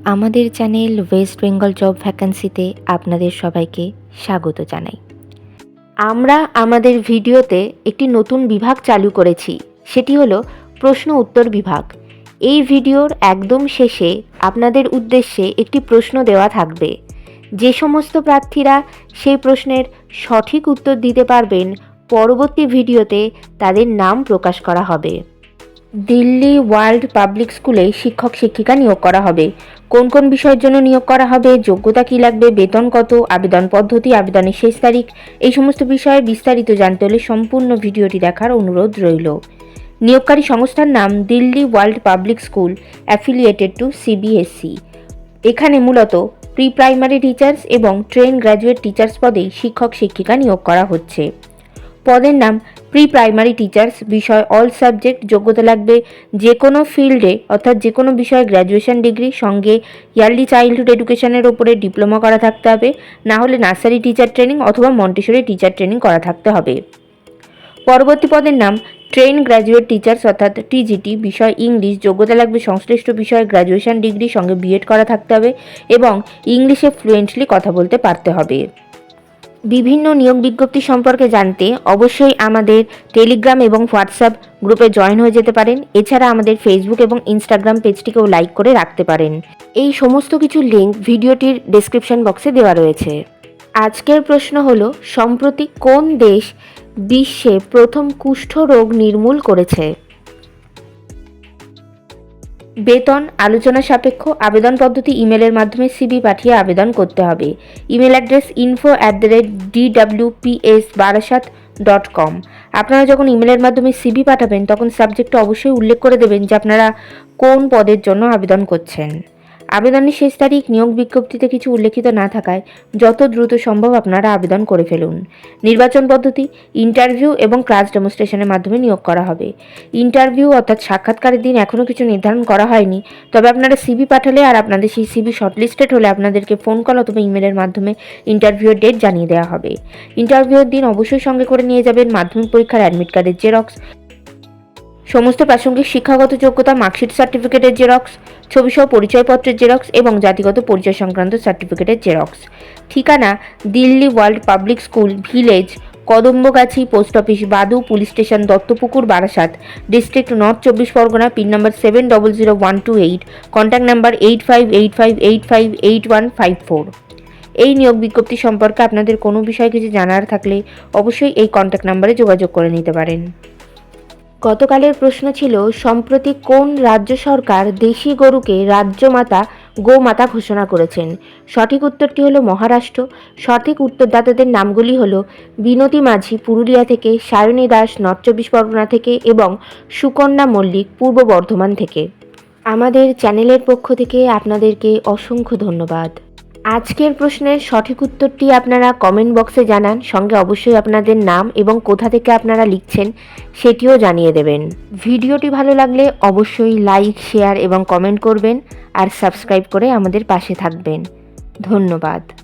আমাদের channel West Bengal job ভ্যাকান্সিতে আপনাদের সবাইকে স্বাগত জানাই। আমরা আমাদের ভিডিওতে একটি নতুন বিভাগ চালু করেছি, সেটি হলো প্রশ্ন উত্তর বিভাগ। এই ভিডিওর একদম শেষে আপনাদের উদ্দেশ্যে একটি প্রশ্ন দেওয়া থাকবে। যে সমস্ত প্রার্থীরা সেই প্রশ্নের সঠিক উত্তর দিতে পারবেন, পরবর্তী ভিডিওতে তাদের নাম প্রকাশ করা হবে। দিল্লি ওয়ার্ল্ড পাবলিক স্কুলে শিক্ষক শিক্ষিকা নিয়োগ করা হবে। কোন কোন বিষয়ের জন্য নিয়োগ করা হবে, যোগ্যতা কী লাগবে, বেতন কত, আবেদন পদ্ধতি, আবেদনের শেষ তারিখ, এই সমস্ত বিষয়ে বিস্তারিত জানতে হলে সম্পূর্ণ ভিডিওটি দেখার অনুরোধ রইল। নিয়োগকারী সংস্থার নাম Delhi world public school affiliated to CBSE. এখানে মূলত প্রি প্রাইমারি টিচার্স এবং ট্রেন গ্র্যাজুয়েট টিচার্স পদেই শিক্ষক শিক্ষিকা নিয়োগ করা হচ্ছে। পদের নাম প্রি প্রাইমারি টিচার্স, বিষয় অল সাবজেক্ট, যোগ্যতা লাগবে যে কোনো ফিল্ডে অর্থাৎ যে কোনো বিষয়ে গ্র্যাজুয়েশন ডিগ্রি, সঙ্গে ইয়ারলি চাইল্ডহুড এডুকেশনের ওপরে ডিপ্লোমা করা থাকতে হবে, না হলে নার্সারি টিচার ট্রেনিং অথবা মন্টেসরি টিচার ট্রেনিং করা থাকতে হবে। পরবর্তী পদের নাম ট্রেন গ্র্যাজুয়েট টিচার্স অর্থাৎ টিজিটি, বিষয় ইংলিশ, যোগ্যতা লাগবে সংশ্লিষ্ট বিষয়ে গ্র্যাজুয়েশন ডিগ্রি, সঙ্গে বিএড করা থাকতে হবে এবং ইংলিশে ফ্লুয়েন্টলি কথা বলতে পারতে হবে। বিভিন্ন নিয়োগ বিজ্ঞপ্তি সম্পর্কে জানতে অবশ্যই আমাদের টেলিগ্রাম এবং হোয়াটসঅ্যাপ গ্রুপে জয়েন হয়ে যেতে পারেন। এছাড়া আমাদের ফেসবুক এবং ইনস্টাগ্রাম পেজটিকেও লাইক করে রাখতে পারেন। এই সমস্ত কিছু লিঙ্ক ভিডিওটির ডেসক্রিপশন বক্সে দেওয়া রয়েছে। আজকের প্রশ্ন হলো, সম্প্রতি কোন দেশ বিশ্বে প্রথম কুষ্ঠ রোগ নির্মূল করেছে? বেতন আলোচনা সাপেক্ষ। আবেদন পদ্ধতি ইমেলের মাধ্যমে সিভি পাঠিয়ে আবেদন করতে হবে। Email address info@dwps barasat.com। আপনারা যখন ইমেলের মাধ্যমে সিভি পাঠাবেন তখন সাবজেক্টে অবশ্যই উল্লেখ করে দেবেন যে আপনারা কোন পদের জন্য আবেদন করছেন। আবেদনের শেষ তারিখ নিয়োগ বিজ্ঞপ্তিতে কিছু উল্লেখিত না থাকায় যত দ্রুত সম্ভব আপনারা আবেদন করে ফেলুন। নির্বাচন পদ্ধতি ইন্টারভিউ এবং ক্লাস ডেমনস্ট্রেশনের মাধ্যমে নিয়োগ করা হবে। ইন্টারভিউ অর্থাৎ সাক্ষাৎকারের দিন এখনও কিছু নির্ধারণ করা হয়নি, তবে আপনারা সিভি পাঠালে আর আপনাদের সেই সিভি শর্টলিস্টেড হলে আপনাদেরকে ফোন কল অথবা ইমেলের মাধ্যমে ইন্টারভিউয়ের ডেট জানিয়ে দেওয়া হবে। ইন্টারভিউয়ের দিন অবশ্যই সঙ্গে করে নিয়ে যাবেন মাধ্যমিক পরীক্ষার অ্যাডমিট কার্ডের জেরক্স, সমস্ত প্রাসঙ্গিক শিক্ষাগত যোগ্যতা, মার্কশিট সার্টিফিকেটের জেরক্স, ছবিসহ পরিচয়পত্রের জেরক্স এবং জাতিগত পরিচয় সংক্রান্ত সার্টিফিকেটের জেরক্স। ঠিকানা Delhi world public school, village Kadambagachhi, post office Badu, police station Duttapukur, Barasat, district north 24 Pargana, pin number 700128, contact number 8585858154। এই নিয়োগ বিজ্ঞপ্তি সম্পর্কে আপনাদের কোনো বিষয়ে কিছু জানার থাকলে অবশ্যই এই কন্ট্যাক্ট নাম্বারে যোগাযোগ করে নিতে পারেন। গতকালের প্রশ্ন ছিল, সম্প্রতি কোন রাজ্য সরকার দেশি গরুকে রাজ্যমাতা গোমাতা ঘোষণা করেছেন? সঠিক উত্তরটি হলো মহারাষ্ট্র। সঠিক উত্তরদাতাদের নামগুলি হলো বিনতি মাঝি পুরুলিয়া থেকে, সায়নী দাস নর্থ 24 পরগনা থেকে এবং সুকন্যা মল্লিক পূর্ব বর্ধমান থেকে। আমাদের চ্যানেলের পক্ষ থেকে আপনাদেরকে অসংখ্য ধন্যবাদ। আজকের প্রশ্নের সঠিক উত্তরটি আপনারা কমেন্ট বক্সে জানান, সঙ্গে অবশ্যই আপনাদের নাম এবং কোথা থেকে আপনারা লিখছেন সেটিও জানিয়ে দেবেন। ভিডিওটি ভালো লাগলে অবশ্যই লাইক, শেয়ার এবং কমেন্ট করবেন আর সাবস্ক্রাইব করে আমাদের পাশে থাকবেন। ধন্যবাদ।